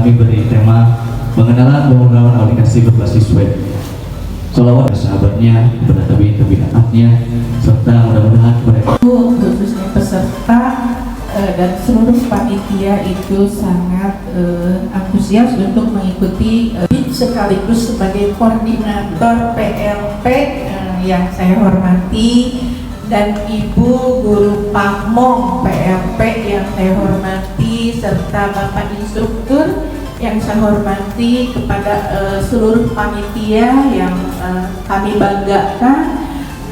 kami beri tema pengenalan pembangunan aplikasi berbasis web. Sholawat sahabatnya, kepada tabiin aatnya, serta mudah-mudahan mereka khususnya peserta dan seluruh panitia itu sangat antusias untuk mengikuti sekaligus sebagai koordinator PLP yang saya hormati, dan Ibu Guru Pamong PLP yang saya hormati, serta Bapak Instruktur yang saya hormati, kepada seluruh panitia yang kami banggakan,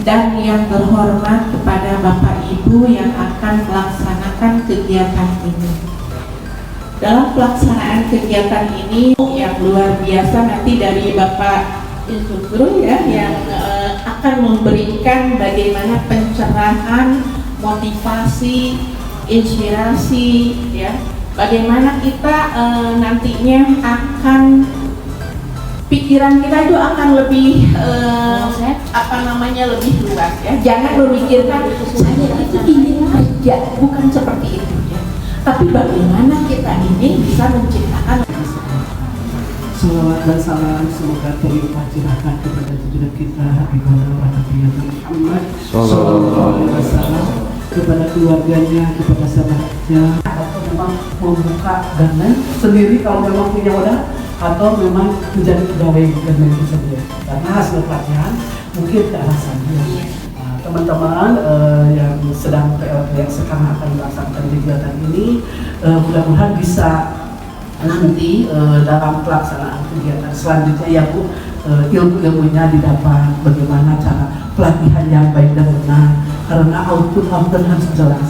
dan yang terhormat kepada Bapak Ibu yang akan melaksanakan kegiatan ini. Dalam pelaksanaan kegiatan ini yang luar biasa nanti dari Bapak Instruktur ya, yang akan memberikan bagaimana pencerahan, motivasi, inspirasi ya, bagaimana kita nantinya akan pikiran kita itu akan lebih lebih luas ya. Jangan memikirkan saya itu ingin kerja, bukan seperti itu ya. Tapi bagaimana kita ini bisa menciptakan. Salawat dan salam semoga terlimpah curahkan kepada junjungan kita Habibullah wa Nabiyyina Muhammad sallallahu alaihi wasallam, kepada keluarganya, kepada sahabatnya, atau memang membuka garmen sendiri kalau memang punya wadah, atau memang menjadi pegawai garmen itu sendiri. Karena hasil pelatihan mungkin ke arah sana. Teman-teman yang sedang PLP yang sekarang akan melaksanakan kegiatan ini, mudah-mudahan bisa nanti dalam pelaksanaan kegiatan selanjutnya ya Bu, ilmu-ilmunya didapat, bagaimana cara pelatihan yang baik dan benar, karena output harus jelas.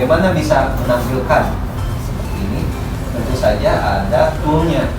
Bagaimana bisa menampilkan seperti ini? Tentu saja ada toolnya.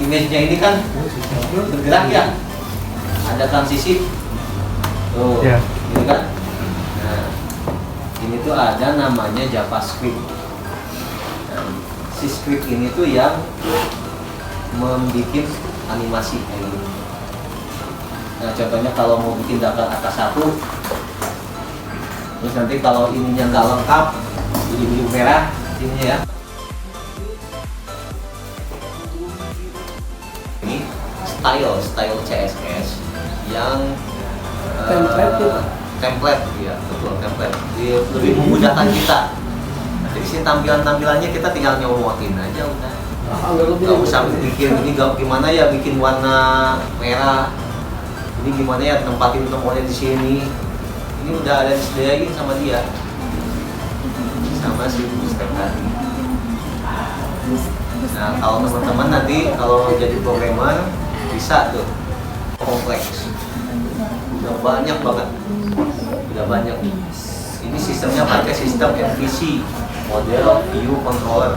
Image-nya ini kan bergerak ya, ada transisi tuh, ini kan. Nah, ini tuh ada namanya JavaScript. Nah, si script ini tuh yang membuat animasi kayak gini. Nah, contohnya kalau mau bikin daftar angka 1, terus nanti kalau ininya nggak lengkap, jadi biru merah ininya ya. Style CSS yang template ya, betul, template. Dia lebih memudahkan kita. Nah, jadi sini tampilannya kita tinggal nyowokin aja udah. Nggak usah bikin ini gimana ya, bikin warna merah. Ini gimana ya tempatin tombolnya di sini. Ini udah ada disediain sama dia. Sama si Ustaz tadi. Nah, kalau teman-teman nanti kalau jadi programmer bisa tuh, kompleks, udah banyak banget, udah banyak. Ini sistemnya pakai sistem MVC, model view controller.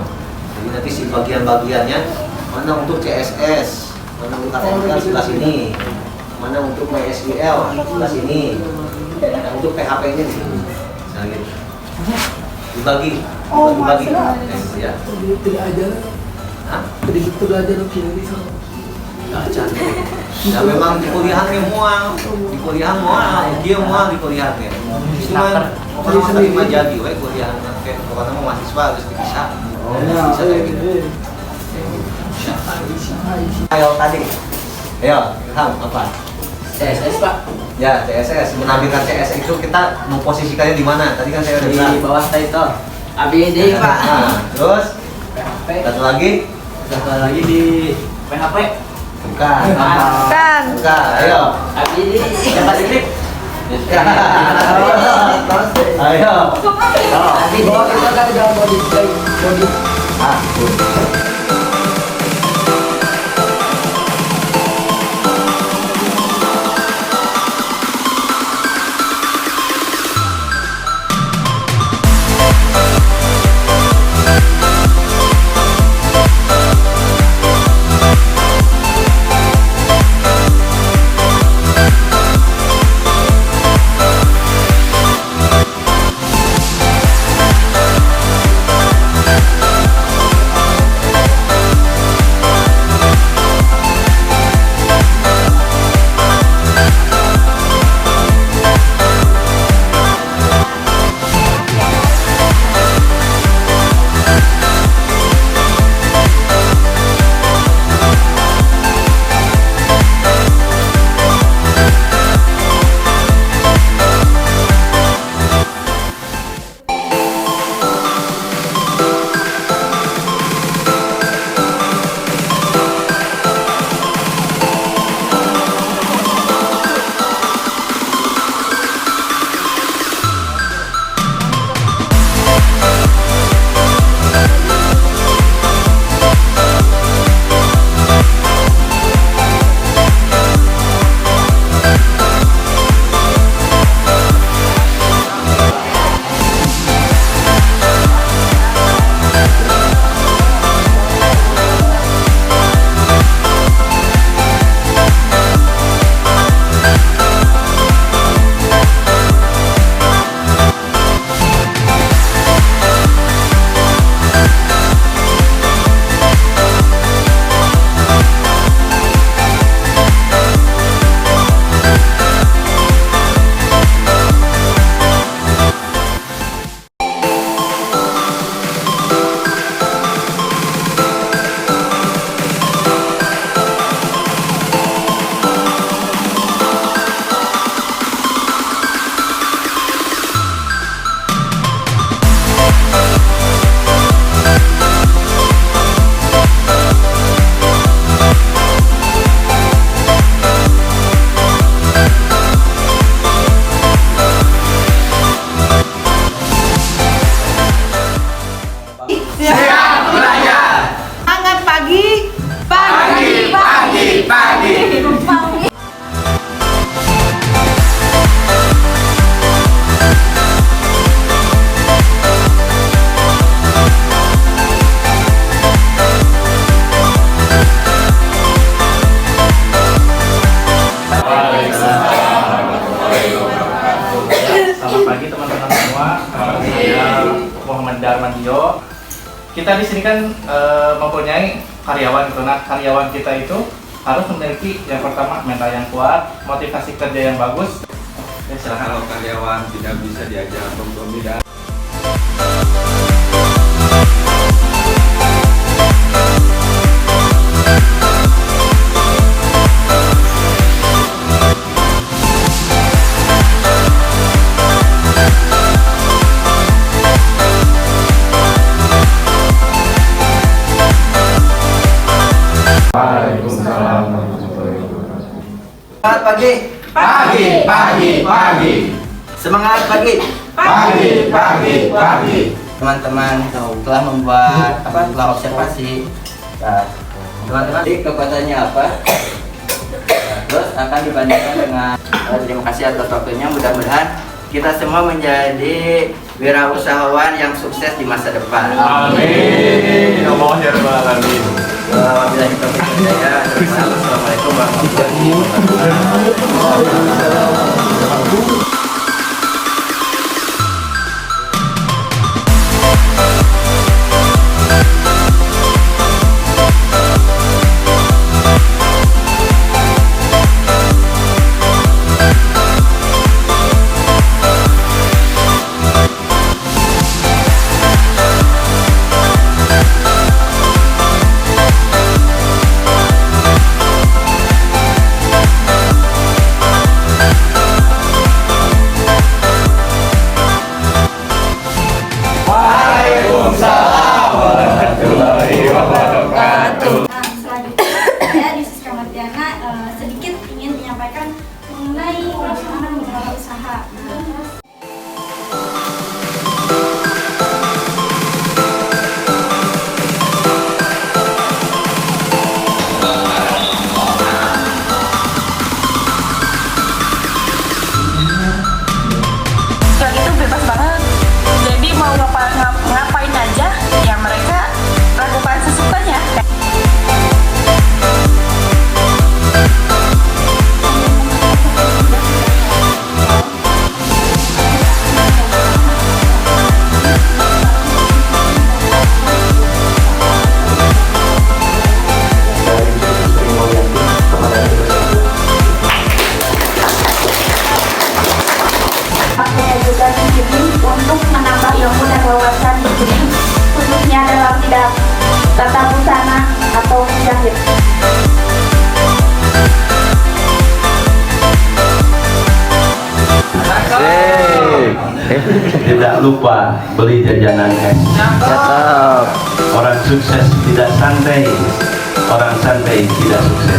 Jadi nanti si bagian-bagiannya mana untuk CSS, mana untuk HTML sebelah sini, mana untuk MySQL sebelah sini, dan untuk PHP-nya di sini. Nah, gitu. Dibagi, ya. Tidak aja. Hah? Tidak aja lebih bisa. Ya memang di kuliahannya mual, di kuliahan mual, dia mual di kuliahannya. Cuman orang terima jadi, we kuliahan kayak karena mau mahasiswa harus dipisah. Bisa kayak gitu. Ayo tadi, ayo, Ham, apa? CSS Pak, Ya, CSS. Menampilkan CSS itu kita memposisikannya di mana? Tadi kan saya udah di bilang. bawah title ABD Pak. Nah, terus PHP, satu lagi, satu lagi di PHP bukan. Kan. Bukan, ayo. ABD yang paling klip. Ayo. Di bawah kita kan udah body. Ah, Semangat pagi. Pagi. Selamat pagi teman-teman semua. Saya Muhammad Darmandio. Kita di sini kan mempunyai karyawan gitu. Nah, karyawan kita itu harus memiliki yang pertama mental yang kuat, motivasi kerja yang bagus. Ya, silakan. Kalau karyawan tidak bisa diajar kompromi dan Semangat pagi. Semangat pagi. Teman-teman telah membuat telah observasi. Nah, teman-teman kekuatannya apa? Nah, terus akan dibandingkan dengan terima kasih atas waktunya. Mudah-mudahan kita semua menjadi wirausahawan yang sukses di masa depan. Amin. Ya Allah ya Rabbal alamin. Wabillahi taufiq wal hidayah. Assalamualaikum warahmatullahi wabarakatuh. tidak lupa beli jajanan es. Orang sukses tidak santai, orang santai tidak sukses.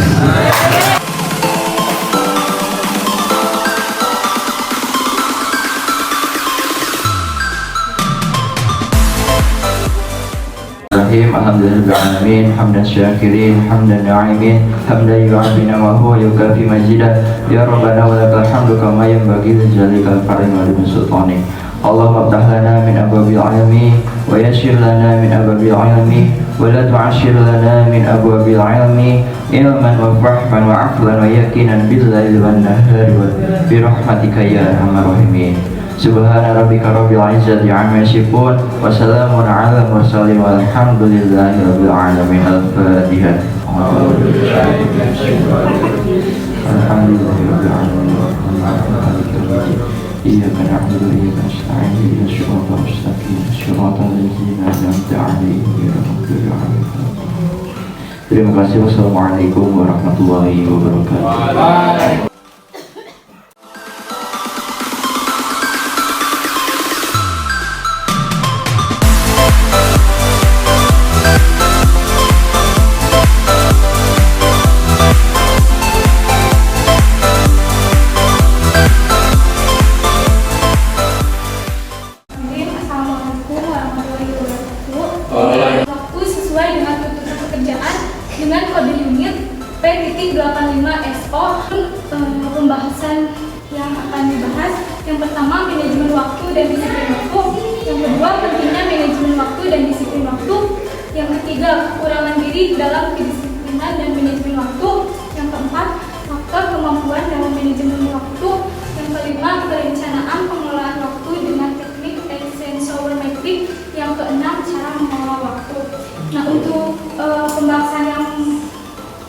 Alhamdulillahirrahmanirrahim. Hamdan syakirin, hamdan na'imin, hamdan yu'afina wa huwa yukafi majidah. Ya Rabbana wa lakal hamdu kama yanbaghi li jalikal karim wa li sultanik. Allahumma aftah lana min abwabil ilmi wa yassir lana min abwabil ilmi wa la tu'assir lana min abwabil ilmi ilman wa fahman wa aqlan wa yaqinan billahi wan nahari wa bi rahmatika ya arhamar rahimin. Subhana rabbika rabbil izzati amma yasifun wa salamun ala mursalin walhamdulillahi rabbil alamin. Al-Fatihah. Alhamdulillahi rabbil alamin. Iyyaka na'budu wa iyyaka nasta'in ihdinas siratal mustaqim siratal ladzina an'amta 'alaihim ghairil maghdubi 'alaihim waladdallin. Terima kasih. Wassalamualaikum warahmatullahi wabarakatuh. Assalamualaikum warahmatullahi wabarakatuh. Waktu sesuai dengan tuntutan pekerjaan dengan kode unit P.85SO. Pembahasan yang akan dibahas, yang pertama manajemen waktu dan disiplin waktu, yang kedua pentingnya manajemen waktu dan disiplin waktu, yang ketiga kekurangan diri dalam kedisiplinan dan manajemen waktu, yang keempat faktor kemampuan dalam manajemen waktu, yang kelima perencanaan pengelolaan waktu dengan teknik Eisenhower Matrix, yang keenam cara mengelola waktu. Nah, untuk pembahasan yang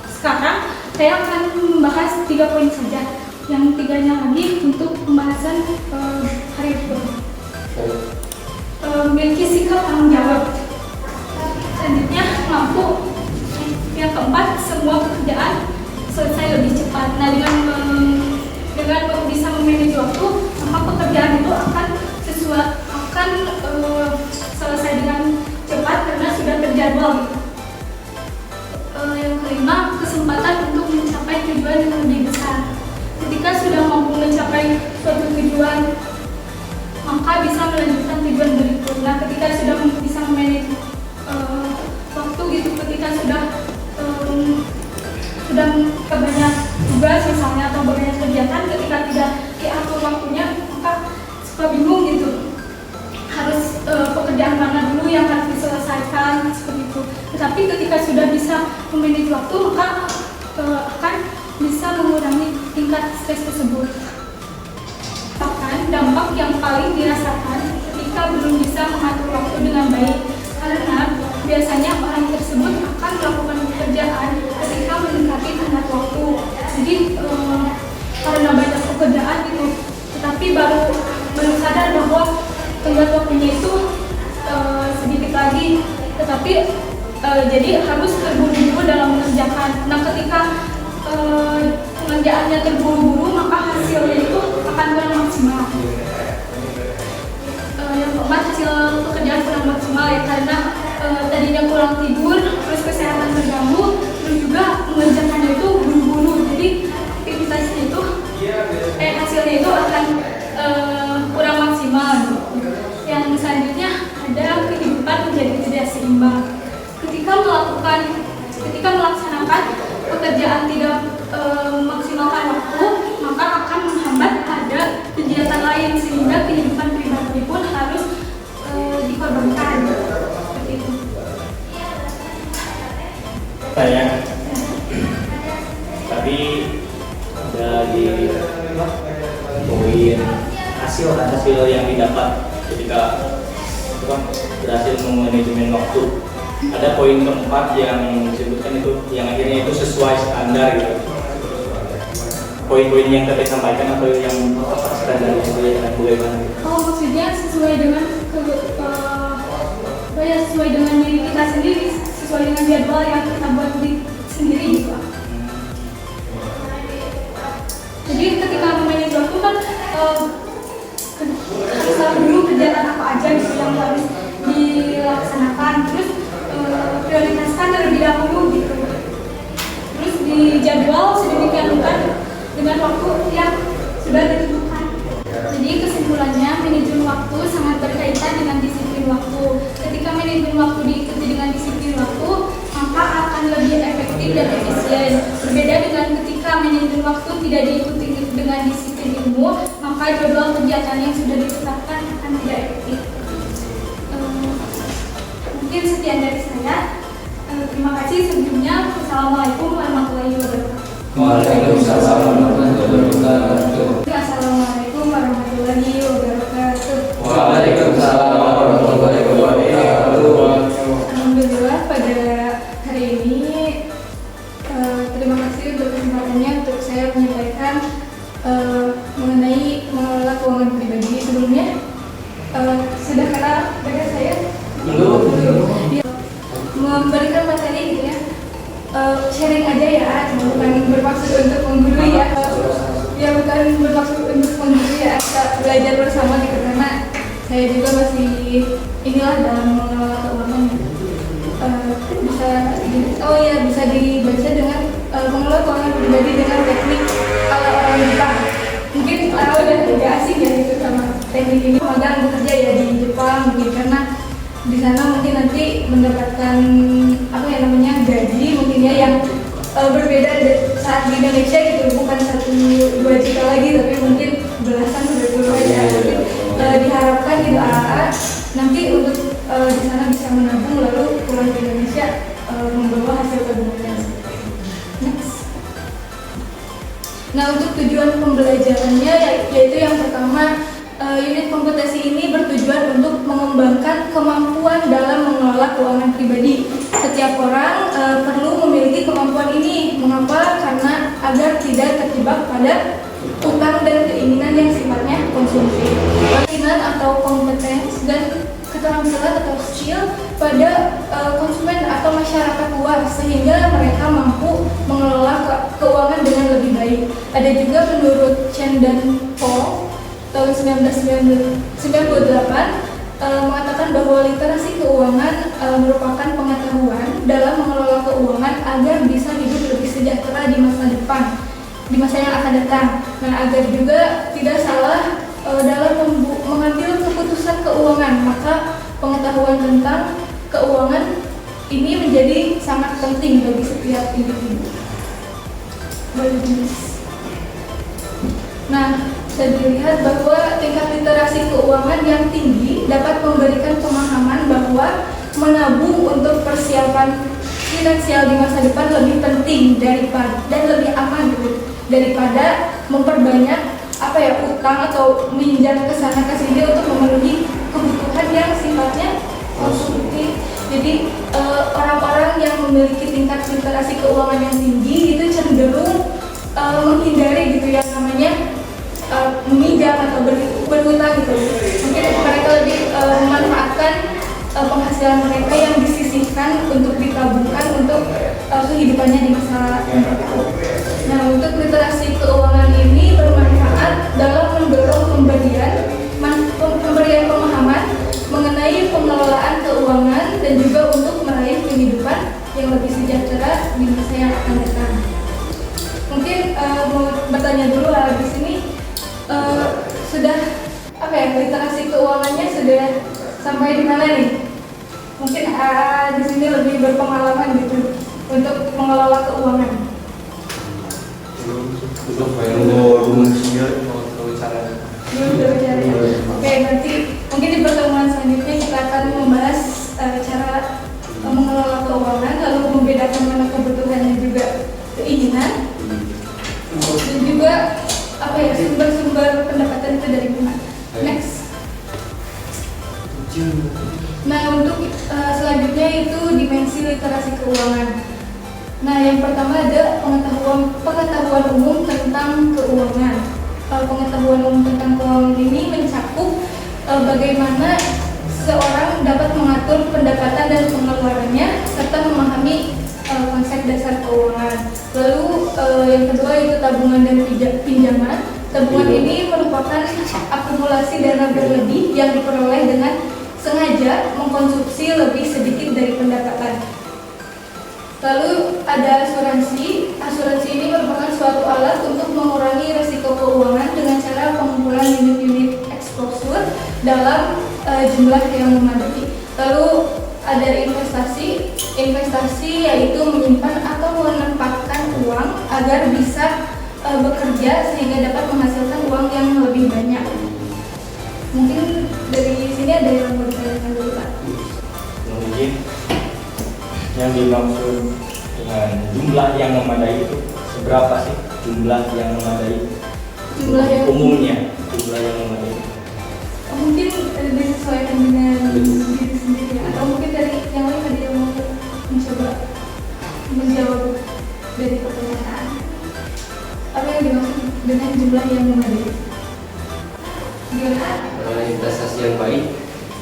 sekarang saya akan membahas 3 poin saja, yang 3-nya lagi untuk pembahasan hari itu. Memiliki sikap tanggung jawab. Selanjutnya mampu. Yang keempat, semua pekerjaan selesai lebih cepat. Nah, dengan bisa memanage waktu, maka pekerjaan itu akan selesai dengan cepat karena sudah terjadwal. Yang kelima, kesempatan untuk mencapai tujuan yang lebih besar. Ketika sudah mampu mencapai suatu tujuan, maka bisa melanjutkan tujuan berikut. Nah, ketika sudah bisa memanage waktu gitu, ketika sudah kebanyak tugas misalnya atau banyak kegiatan, ketika tidak diatur waktunya, maka suka bingung gitu. Harus pekerjaan mana dulu yang harus diselesaikan seperti itu. Tetapi ketika sudah bisa memanage waktu, maka akan bisa mengurangi tingkat stres tersebut. Bahkan dampak yang paling dirasakan ketika belum bisa mengatur waktu dengan baik, karena biasanya orang tersebut akan melakukan pekerjaan ketika mendekati tenggat waktu. Jadi karena banyak pekerjaan itu, tetapi baru sadar bahwa tenggat waktunya itu sedikit lagi, tetapi jadi harus terburu-buru dalam mengerjakan. Nah, ketika pengerjaannya terburu-buru, maka hasilnya itu akan kurang maksimal. Yang keempat, hasil pekerjaan kurang maksimal ya, karena tadinya kurang tidur, terus kesehatan terganggu, terus juga mengerjakannya itu buru-buru, jadi aktivitasnya itu hasilnya itu akan kurang maksimal. Yang selanjutnya ada kehidupan menjadi tidak seimbang. Ketika melaksanakan pekerjaan tidak memaksimalkan waktu, maka akan menghambat pada kegiatan lain sehingga kehidupan pribadi pun harus dikorbankan. Seperti itu. Saya tadi ada di poin hasil yang didapat ketika berhasil memanajemen waktu. Ada poin keempat yang disebutkan itu, yang akhirnya itu sesuai standar gitu. Poin-poin yang tadi sampaikan atau yang standar itu ya, bagaimana? Oh, maksudnya sesuai dengan sesuai dengan diri kita sendiri, sesuai dengan jadwal yang kita buat sendiri gitu. Jadi ketika memanage waktu kan harus tahu dulu kegiatan apa aja gitu yang harus dilaksanakan, terus prioritaskan terlebih dahulu gitu, terus dijadwal sedemikian rupa dengan waktu yang sudah ditentukan. Jadi kesimpulannya, manajemen waktu sangat berkaitan dengan disiplin waktu. Ketika manajemen waktu diikuti dengan disiplin waktu, maka akan lebih efektif dan efisien. Berbeda dengan ketika manajemen waktu tidak diikuti dengan disiplin ilmu, maka jadwal kegiatan yang sudah ditetapkan akan tidak efektif. Mungkin sekian dari saya. Terima kasih sebelumnya. Assalamualaikum warahmatullahi wabarakatuh. Waalaikumsalam warahmatullahi wabarakatuh. Assalamualaikum warahmatullahi wabarakatuh. Waalaikumsalam warahmatullahi wabarakatuh. Alhamdulillah pada hari ini terima kasih untuk kesempatannya untuk saya menyampaikan mengenai mengelola keuangan pribadi. Sebelumnya sudah kenal dengan saya? Belum. Memberikan materi gitu ya, sharing aja ya, bukan bermaksud untuk menggurui ya, bukan bermaksud untuk menggurui ya, kita belajar bersama gitu, karena saya juga masih inilah dalam mengelola keuangan. Bisa dibaca dengan mengelola keuangan pribadi dengan teknik ala orang Jepang. Mungkin udah agak asing ya gitu sama teknik ini. Magang bekerja ya di Jepang mungkin, karena di sana mungkin nanti mendapatkan gaji mungkin ya yang berbeda saat di Indonesia gitu, bukan 1-2 juta lagi, tapi mungkin belasan puluh aja. Diharapkan gitu nanti untuk di sana bisa menabung lalu pulang ke Indonesia membawa hasil tabungan. Next. Nah, untuk tujuan pembelajarannya yaitu yang pertama, unit kompetisi ini bertujuan untuk mengembangkan kemampuan dalam mengelola keuangan pribadi. Setiap orang perlu memiliki kemampuan ini. Mengapa? Karena agar tidak terjebak pada utang dan keinginan yang sifatnya konsumsi. Keinginan atau kompetens dan keterampilan atau skill pada konsumen atau masyarakat luas, sehingga mereka mampu mengelola keuangan dengan lebih baik. Ada juga menurut Chen dan Paul tahun 1998 mengatakan bahwa literasi keuangan merupakan pengetahuan dalam mengelola keuangan agar bisa hidup lebih sejahtera di masa depan, di masa yang akan datang. Nah, agar juga tidak salah dalam mengambil keputusan keuangan, maka pengetahuan tentang keuangan ini menjadi sangat penting bagi setiap individu. Nah, bisa dilihat bahwa tingkat literasi keuangan yang tinggi dapat memberikan pemahaman bahwa menabung untuk persiapan finansial di masa depan lebih penting daripada dan lebih aman daripada memperbanyak utang atau minjam ke sana ke sini untuk memenuhi kebutuhan yang sifatnya konsumtif. Jadi orang-orang yang memiliki tingkat literasi keuangan yang tinggi itu cenderung menghindari gitu yang namanya meminjam atau berhutang gitu. Mungkin mereka lebih memanfaatkan penghasilan mereka yang disisihkan untuk ditabungkan untuk kehidupannya di masa mendatang. Nah, untuk literasi keuangan ini bermanfaat dalam mendorong pemberian pemahaman mengenai pengelolaan keuangan dan juga untuk meraih kehidupan yang lebih sejahtera di masa yang akan datang. Mungkin mau bertanya dulu di sini. Sudah literasi keuangannya sudah sampai di mana nih? Mungkin di sini lebih berpengalaman gitu untuk mengelola keuangan. Belum berbicara. Oke, nanti mungkin di pertemuan selanjutnya kita akan membahas cara mengelola keuangan, lalu membedakan mana kebutuhannya juga keinginan, dan juga sumber-sumber pendapatan itu dari mana. Next. Nah, untuk selanjutnya itu dimensi literasi keuangan. Nah, yang pertama ada pengetahuan umum tentang keuangan. Pengetahuan umum tentang keuangan ini mencakup bagaimana seorang dapat mengatur pendapatan dan pengeluarannya serta memahami konsep dasar keuangan. Lalu yang kedua itu tabungan dan pinjaman. Tabungan ini merupakan akumulasi dana berlebih yang diperoleh dengan sengaja mengkonsumsi lebih sedikit dari pendapatan. Lalu ada asuransi. Asuransi ini merupakan suatu alat untuk mengurangi risiko keuangan dengan cara pengumpulan unit-unit exposure dalam jumlah yang memadai. Lalu ada investasi. Investasi yaitu menyimpan atau menempatkan uang agar bisa bekerja sehingga dapat menghasilkan uang yang lebih banyak. Mungkin dari sini ada yang mau ditanyakan dulu, Pak? Mungkin yang dimaksud dengan jumlah yang memadai itu seberapa sih jumlah yang memadai? Jumlah yang umumnya, jumlah yang memadai. Mungkin disesuaikan dengan diri sendiri, atau mungkin dari yang lain ada yang mau mencoba menjawab dari pertanyaan. Apa yang dimaksud dengan jumlah yang memadai? Gimana? Investasi yang baik,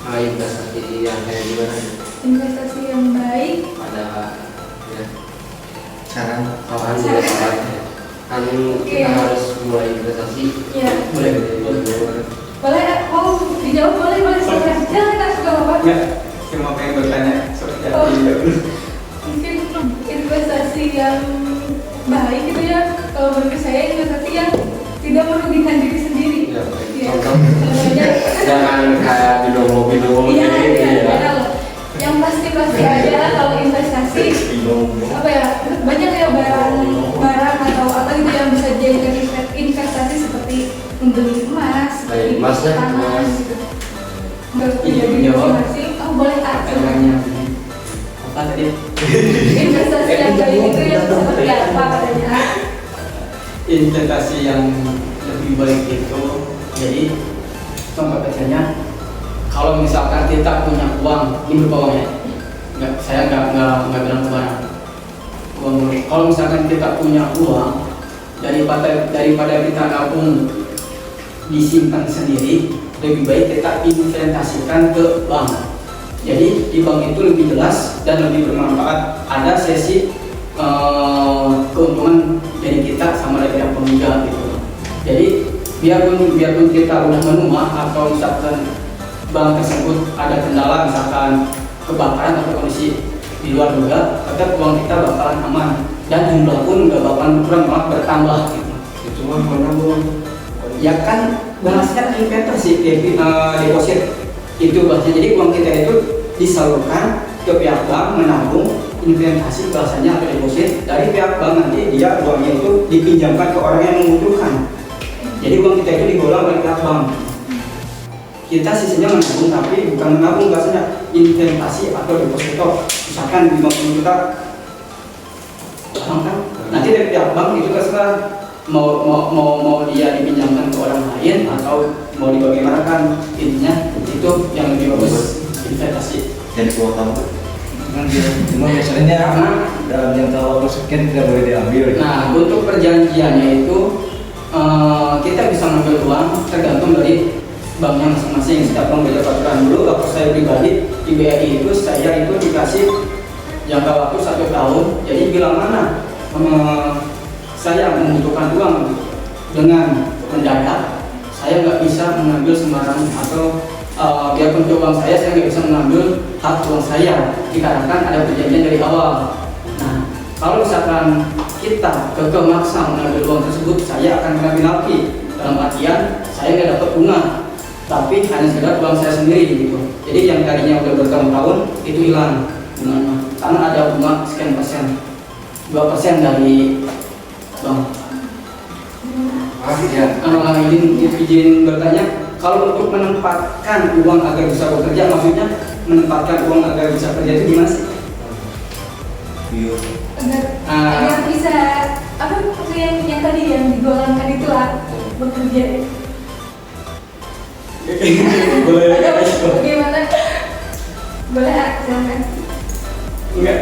investasi yang kayak gimana? Investasi yang baik. Ada ya, Cara kawan kan kita harus mulai investasi. Iya. Boleh. Boleh, mau dijawab boleh silahkan. Jangan tak suka apa? Ya, cuma pengen bertanya seperti Oh. apa. Mungkin investasi yang baik gitu ya. Kalau menurut saya investasi yang tidak merugikan diri sendiri. Ya, Iya. contohnya jangan kayak bidang mobil Iya, gitu iya, ya. iya. Yang pasti aja kalau investasi apa ya, banyak ya barang atau apa gitu yang bisa dijadikan investasi seperti membeli emas, Baik, emasnya, tanah emas. gitu. Nggak Iya, jadi jawab. masing-masing. Oh boleh Kak. namanya apa tadi? Investasi yang baik itu yang seperti apa katanya? Investasi yang lebih baik itu, jadi contoh kecilnya, kalau misalkan kita punya uang, ini berupa uang ya, saya nggak bilang barang, uang dulu. Kalau misalkan kita punya uang, daripada kita nabung disimpan sendiri, lebih baik kita investasikan ke bank. Jadi di bank itu lebih jelas dan lebih bermanfaat. Ada sesi keuntungan dari kita sama dari yang pemegang gitu. Jadi biarpun kita udah menua atau misalkan bank tersebut ada kendala, misalkan kebakaran atau kondisi di luar juga, tetap uang kita bakalan aman dan jumlah pun nggak bakalan berkurang, malah bertambah gitu. Cuma menabung. Ya kan bahasanya investasi, deposit itu bahasanya. Jadi uang kita itu disalurkan ke pihak bank, menabung, investasi bahasanya atau deposit. Dari pihak bank nanti dia uangnya itu dipinjamkan ke orang yang membutuhkan. Jadi uang kita itu digolong oleh pihak bank. Kita sisinya menabung, tapi bukan menabung, bahasanya investasi atau deposito. Misalkan 50 juta, paham kan? Nanti dari pihak bank itu terserah mau dia dipinjamkan ke orang lain atau mau dibagaimanakan. Intinya itu yang lebih bagus, investasi. Jadi uang kamu cuma biasanya Karena dalam jangka waktu sekian tidak boleh diambil. nah, untuk perjanjiannya itu kita bisa ngambil uang tergantung dari banknya masing-masing. Setiap bank beda peraturan. Dulu waktu saya pribadi di BRI itu, saya itu dikasih jangka waktu 1 tahun. Jadi bilang mana saya membutuhkan uang dengan mendadak, saya nggak bisa mengambil sembarangan, atau biarpun itu uang saya nggak bisa mengambil hak uang saya dikarenakan ada perjanjian dari awal. Nah, kalau misalkan kita maksa mengambil uang tersebut, saya akan kena penalti. Dalam artian saya nggak dapat bunga, tapi hanya sekedar uang saya sendiri gitu. Jadi yang tadinya udah bertahun-tahun itu hilang bunganya, karena ada bunga sekian persen, 2% dari bank. Izin bertanya, kalau untuk menempatkan uang agar bisa bekerja, maksudnya menempatkan uang agar bisa kerja itu gimana sih? Agar bisa apa maksudnya yang tadi yang digolongkan itu lah bekerja. Boleh. Bagaimana? Boleh silakan. Enggak.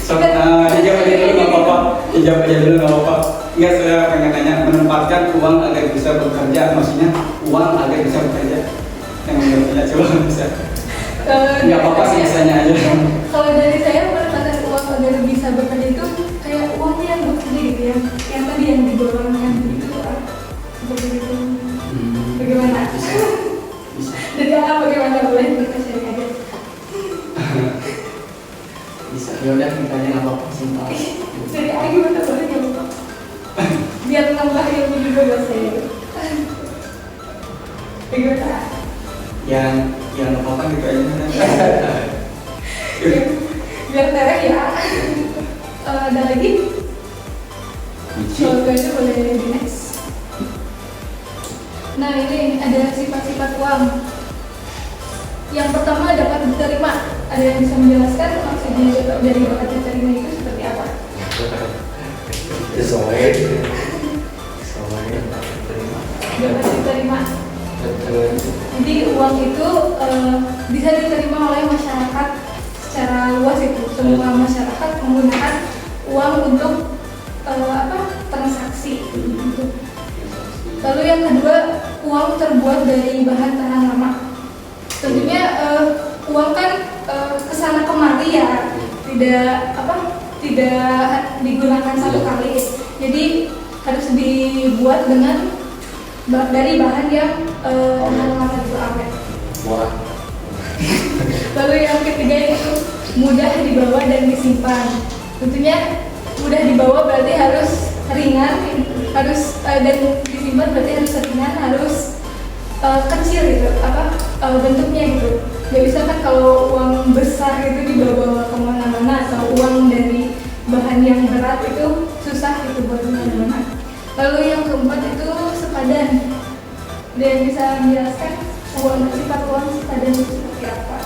Dijawab aja dulu nggak apa-apa. Dijawab aja dulu nggak apa-apa. Enggak, saya pengen tanya, menempatkan uang agar bisa bekerja, maksudnya uang agar bisa bekerja. Yang nggak coba bisa. Nggak apa-apa sih, misalnya aja. Kalau dari saya menempatkan uang agar bisa bekerja itu kayak uangnya yang bekerja gitu ya. Yang tadi yang digolongkan itu bagaimana, boleh kita sharing aja? Bisa, ya udah kita aja nggak apa-apa simpel. Dari A gimana, boleh nggak apa-apa? Biar nambah ilmu juga buat saya. Gimana? Yang nggak apa-apa gitu aja. Biar tereng ya. Ada lagi? Kalau itu boleh di next. Nah, ini ada sifat-sifat uang. Yang pertama, dapat diterima. Ada yang bisa menjelaskan maksudnya dari dapat diterima itu seperti apa? Dapat diterima. Jadi uang itu bisa diterima oleh masyarakat secara luas itu. Semua masyarakat menggunakan uang untuk transaksi. Lalu yang kedua, uang terbuat dari bahan tahan lama. Tentunya uang kan kesana kemari ya, tidak digunakan satu kali. Jadi harus dibuat dari bahan yang tahan lama itu awet. Lalu yang ketiga itu mudah dibawa dan disimpan. Tentunya mudah dibawa berarti harus ringan, dan disimpan berarti harus ringan, harus kecil gitu, bentuknya gitu. Gak bisa kan kalau uang besar itu dibawa kemana-mana, atau uang dari bahan yang berat itu susah gitu buat kemana-mana. Lalu yang keempat itu sepadan. Dia bisa menjelaskan sifat uang sepadan itu seperti apa?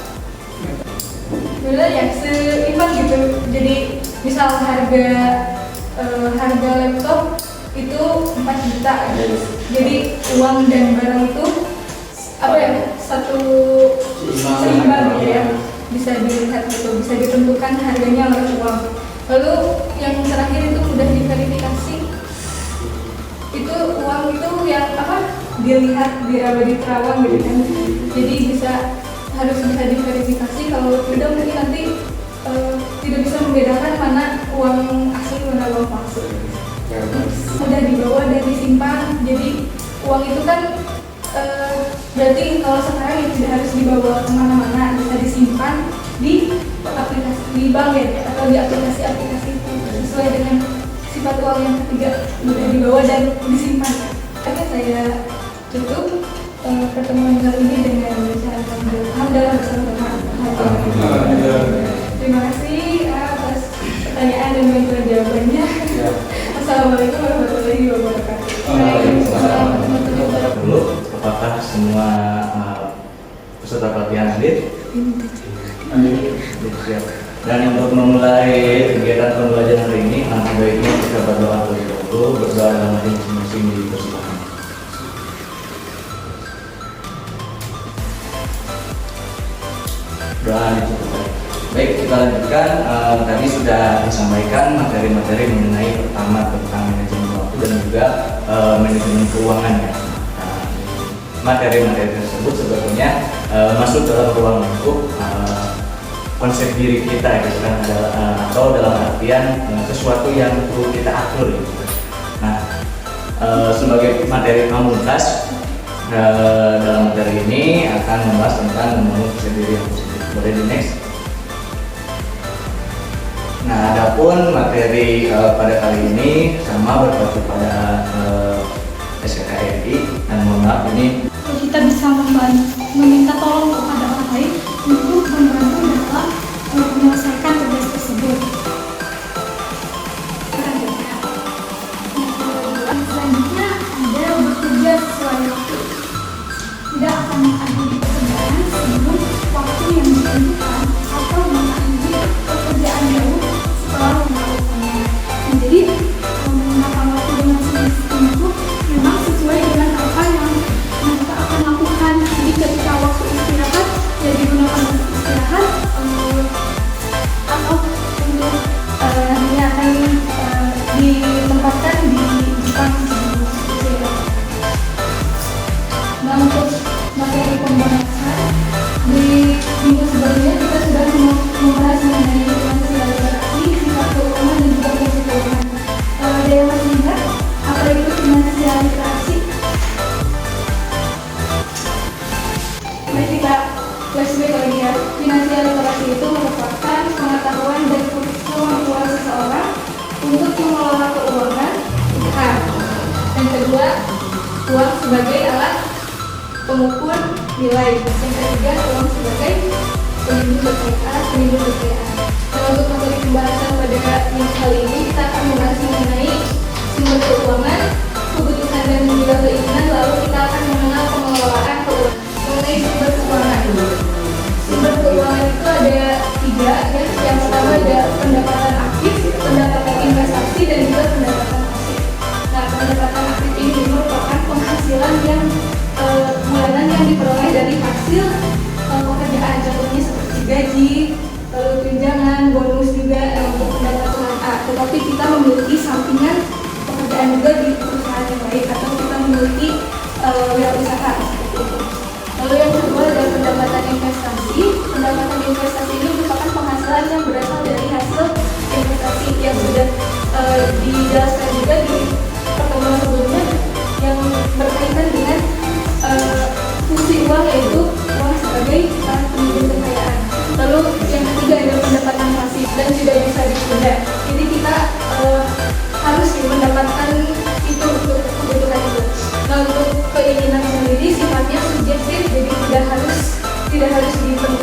Benar ya, seimbang gitu. Jadi misal harga laptop itu 4 juta. Jadi uang dan barang itu seimbang gitu ya. Bisa dilihat gitu, bisa ditentukan harganya oleh uang. Lalu yang terakhir itu mudah diverifikasi. Itu uang itu yang dilihat, diraba di terawang gitu kan. Jadi harus bisa diverifikasi, kalau tidak mungkin nanti tidak bisa membedakan mana uang asli mana uang palsu. Mudah dibawa dan disimpan. Jadi uang itu kan berarti kalau sekarang ya tidak harus dibawa kemana-mana, bisa disimpan di aplikasi di bank ya, atau di aplikasi-aplikasi itu sesuai dengan sifat uang yang ketiga, mudah dibawa dan disimpan. Oke, saya tutup pertemuan kali ini dengan mengucapkan alhamdulillah bersama-sama. Terima kasih atas pertanyaan dan bantuan jawabannya. Assalamualaikum warahmatullahi wabarakatuh. Waalaikumsalam warahmatullahi wabarakatuh. Dulu, apakah semua peserta pelatihan hadir? Siap. Dan untuk memulai kegiatan pembelajaran hari ini, alangkah baiknya kita berdoa terlebih dahulu, berdoa dalam hati masing-masing di persilakan. Doa ditutup. Baik, kita lanjutkan. Tadi sudah disampaikan materi-materi mengenai pertama tentang manajemen waktu dan juga manajemen keuangannya. Materi-materi tersebut sebetulnya masuk dalam ruang lingkup konsep diri kita gitu kan, atau dalam artian sesuatu yang perlu kita atur gitu. Nah, sebagai materi pamungkas dalam materi ini akan membahas tentang membangun konsep diri yang positif. Boleh di next. Nah, adapun materi pada kali ini sama berpacu pada SKKRI, dan mohon maaf ini kita bisa meminta tolong kepada orang lain untuk membantu dalam menyelesaikan tugas tersebut. Selanjutnya ada bekerja sesuai waktu. Tidak akan mengakhiri pekerjaan sebelum waktu yang ditentukan atau mengakhiri pekerjaan jauh setelah melakukannya. Jadi menggunakan waktu dengan sistem itu memang sesuai dengan apa yang kita akan lakukan. Jadi ketika waktu istirahat kedua, uang sebagai alat pengukur nilai. Yang ketiga, uang sebagai penimbun kekayaan. Nah, untuk materi pembahasan pada yang kali ini kita akan membahas mengenai sumber keuangan, kebutuhan dan juga keinginan, lalu kita akan mengenal pengelolaan keuangan. Mengenai sumber keuangan, sumber keuangan itu ada 3 ya. Yang pertama ada pendapatan aktif, pendapatan investasi, dan juga pendapatan pasif. Nah, pendapatan aktif ini merupakan penghasilan yang bulanan yang diperoleh dari hasil pekerjaan, contohnya seperti gaji, lalu tunjangan, bonus juga untuk pendapatan A. Tetapi kita memiliki sampingan pekerjaan juga di perusahaan yang lain, atau kita memiliki wirausaha seperti itu. Lalu yang kedua adalah pendapatan investasi. Pendapatan investasi ini merupakan penghasilan yang berasal dari hasil investasi yang sudah dijelaskan juga di pertemuan sebelumnya, yang berkaitan dengan fungsi uang, yaitu uang sebagai alat penimbun kekayaan. Lalu yang ketiga adalah pendapatan pasif dan tidak bisa ditunda. Jadi kita harus mendapatkan itu untuk kebutuhan itu. Nah, untuk keinginan sendiri sifatnya subjektif, jadi tidak harus ditentukan